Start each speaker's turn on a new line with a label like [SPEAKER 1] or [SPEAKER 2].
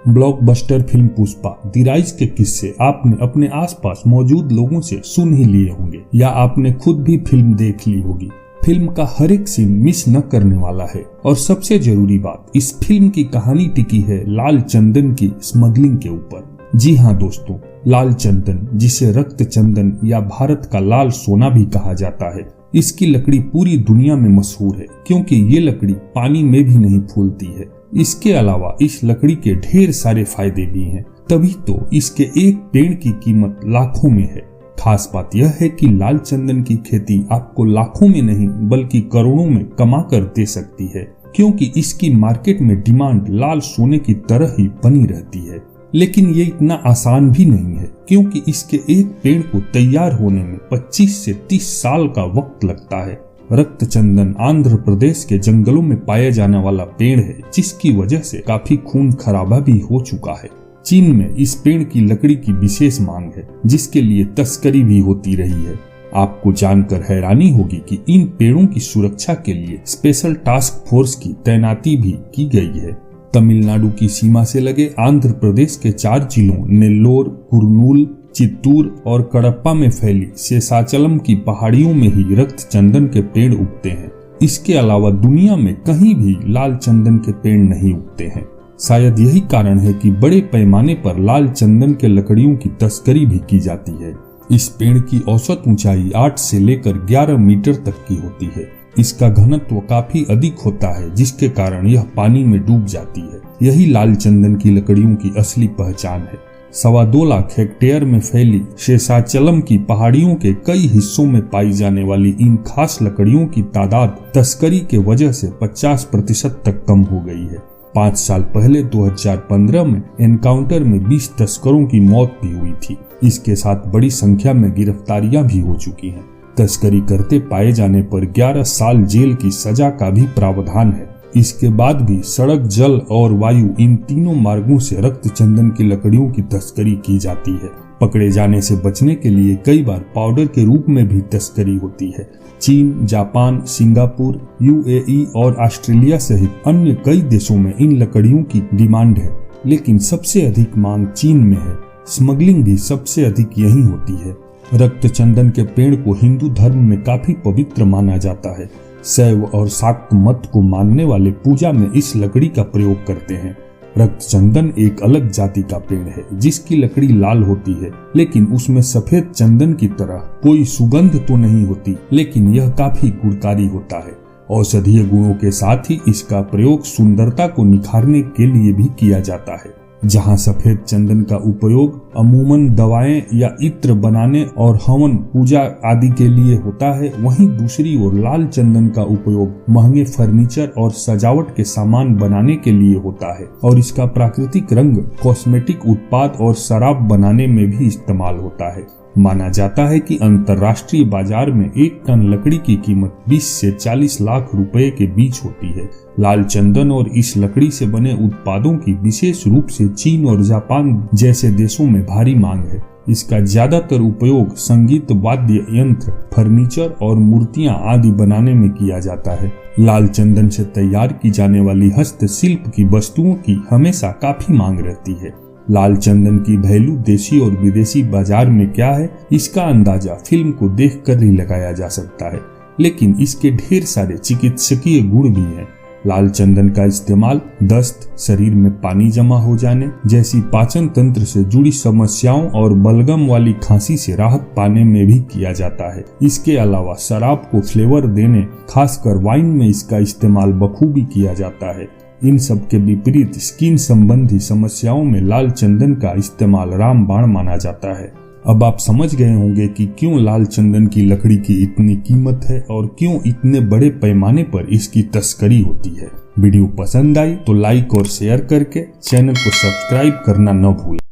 [SPEAKER 1] Blockbuster film Pushpa the rise के किस्से आपने अपने आसपास मौजूद लोगों से सुन ही लिए होंगे या आपने खुद भी फिल्म देख ली होगी। फिल्म का हर एक सीन मिस न करने वाला है और सबसे जरूरी बात, इस फिल्म की कहानी टिकी है लाल चंदन की स्मगलिंग के ऊपर। जी हाँ दोस्तों, लाल चंदन, जिसे रक्त चंदन या भारत का लाल सोना भी कहा जाता है, इसकी लकड़ी पूरी दुनिया में मशहूर है क्योंकि ये लकड़ी पानी में भी नहीं फूलती है। इसके अलावा इस लकड़ी के ढेर सारे फायदे भी हैं, तभी तो इसके एक पेड़ की कीमत लाखों में है। खास बात यह है कि लाल चंदन की खेती आपको लाखों में नहीं बल्कि करोड़ों में कमा कर दे सकती है, क्योंकि इसकी मार्केट में डिमांड लाल सोने की तरह ही बनी रहती है। लेकिन ये इतना आसान भी नहीं है, क्योंकि इसके एक पेड़ को तैयार होने में 25 से 30 साल का वक्त लगता है। रक्त चंदन आंध्र प्रदेश के जंगलों में पाया जाने वाला पेड़ है, जिसकी वजह से काफी खून खराबा भी हो चुका है। चीन में इस पेड़ की लकड़ी की विशेष मांग है, जिसके लिए तस्करी भी होती रही है। आपको जानकर हैरानी होगी कि इन पेड़ों की सुरक्षा के लिए स्पेशल टास्क फोर्स की तैनाती भी की गई है। तमिलनाडु की सीमा से लगे आंध्र प्रदेश के 4 जिलों नेल्लोर, कुर्नूल, चित्तूर और कडप्पा में फैली शेषाचलम की पहाड़ियों में ही रक्त चंदन के पेड़ उगते हैं। इसके अलावा दुनिया में कहीं भी लाल चंदन के पेड़ नहीं उगते हैं। शायद यही कारण है कि बड़े पैमाने पर लाल चंदन के लकड़ियों की तस्करी भी की जाती है। इस पेड़ की औसत ऊंचाई 8 से लेकर 11 मीटर तक की होती है। इसका घनत्व काफी अधिक होता है, जिसके कारण यह पानी में डूब जाती है। यही लाल चंदन की लकड़ियों की असली पहचान है। 2.25 लाख हेक्टेयर में फैली शेषाचलम की पहाड़ियों के कई हिस्सों में पाई जाने वाली इन खास लकड़ियों की तादाद तस्करी के वजह से 50% तक कम हो गई है। 5 साल पहले 2015 में एनकाउंटर में 20 तस्करों की मौत भी हुई थी। इसके साथ बड़ी संख्या में गिरफ्तारियां भी हो चुकी हैं। तस्करी करते पाए जाने पर 11 साल जेल की सजा का भी प्रावधान है। इसके बाद भी सड़क, जल और वायु, इन तीनों मार्गों से रक्त चंदन की लकड़ियों की तस्करी की जाती है। पकड़े जाने से बचने के लिए कई बार पाउडर के रूप में भी तस्करी होती है। चीन, जापान, सिंगापुर, यूएई और ऑस्ट्रेलिया सहित अन्य कई देशों में इन लकड़ियों की डिमांड है, लेकिन सबसे अधिक मांग चीन में है। स्मगलिंग भी सबसे अधिक यही होती है। रक्त चंदन के पेड़ को हिंदू धर्म में काफी पवित्र माना जाता है। शैव और शाक्त मत को मानने वाले पूजा में इस लकड़ी का प्रयोग करते हैं। रक्त चंदन एक अलग जाति का पेड़ है, जिसकी लकड़ी लाल होती है, लेकिन उसमें सफेद चंदन की तरह कोई सुगंध तो नहीं होती, लेकिन यह काफी गुणकारी होता है। औषधीय गुणों के साथ ही इसका प्रयोग सुंदरता को निखारने के लिए भी किया जाता है। जहां सफेद चंदन का उपयोग अमूमन दवाएं या इत्र बनाने और हवन पूजा आदि के लिए होता है, वहीं दूसरी ओर लाल चंदन का उपयोग महंगे फर्नीचर और सजावट के सामान बनाने के लिए होता है और इसका प्राकृतिक रंग कॉस्मेटिक उत्पाद और शराब बनाने में भी इस्तेमाल होता है। माना जाता है कि अंतर्राष्ट्रीय बाजार में 1 टन लकड़ी की कीमत 20 से 40 लाख रुपए के बीच होती है। लाल चंदन और इस लकड़ी से बने उत्पादों की विशेष रूप से चीन और जापान जैसे देशों में भारी मांग है। इसका ज्यादातर उपयोग संगीत वाद्य यंत्र, फर्नीचर और मूर्तियां आदि बनाने में किया जाता है। लाल चंदन से तैयार की जाने वाली हस्तशिल्प की वस्तुओं की हमेशा काफी मांग रहती है। लाल चंदन की वैल्यू देशी और विदेशी बाजार में क्या है, इसका अंदाजा फिल्म को देखकर ही लगाया जा सकता है, लेकिन इसके ढेर सारे चिकित्सकीय गुण भी हैं। लाल चंदन का इस्तेमाल दस्त, शरीर में पानी जमा हो जाने जैसी पाचन तंत्र से जुड़ी समस्याओं और बलगम वाली खांसी से राहत पाने में भी किया जाता है। इसके अलावा शराब को फ्लेवर देने, खासकर वाइन में इसका इस्तेमाल बखूबी किया जाता है। इन सब के विपरीत स्किन संबंधी समस्याओं में लाल चंदन का इस्तेमाल रामबाण माना जाता है। अब आप समझ गए होंगे कि क्यों लाल चंदन की लकड़ी की इतनी कीमत है और क्यों इतने बड़े पैमाने पर इसकी तस्करी होती है। वीडियो पसंद आई तो लाइक और शेयर करके चैनल को सब्सक्राइब करना न भूलें।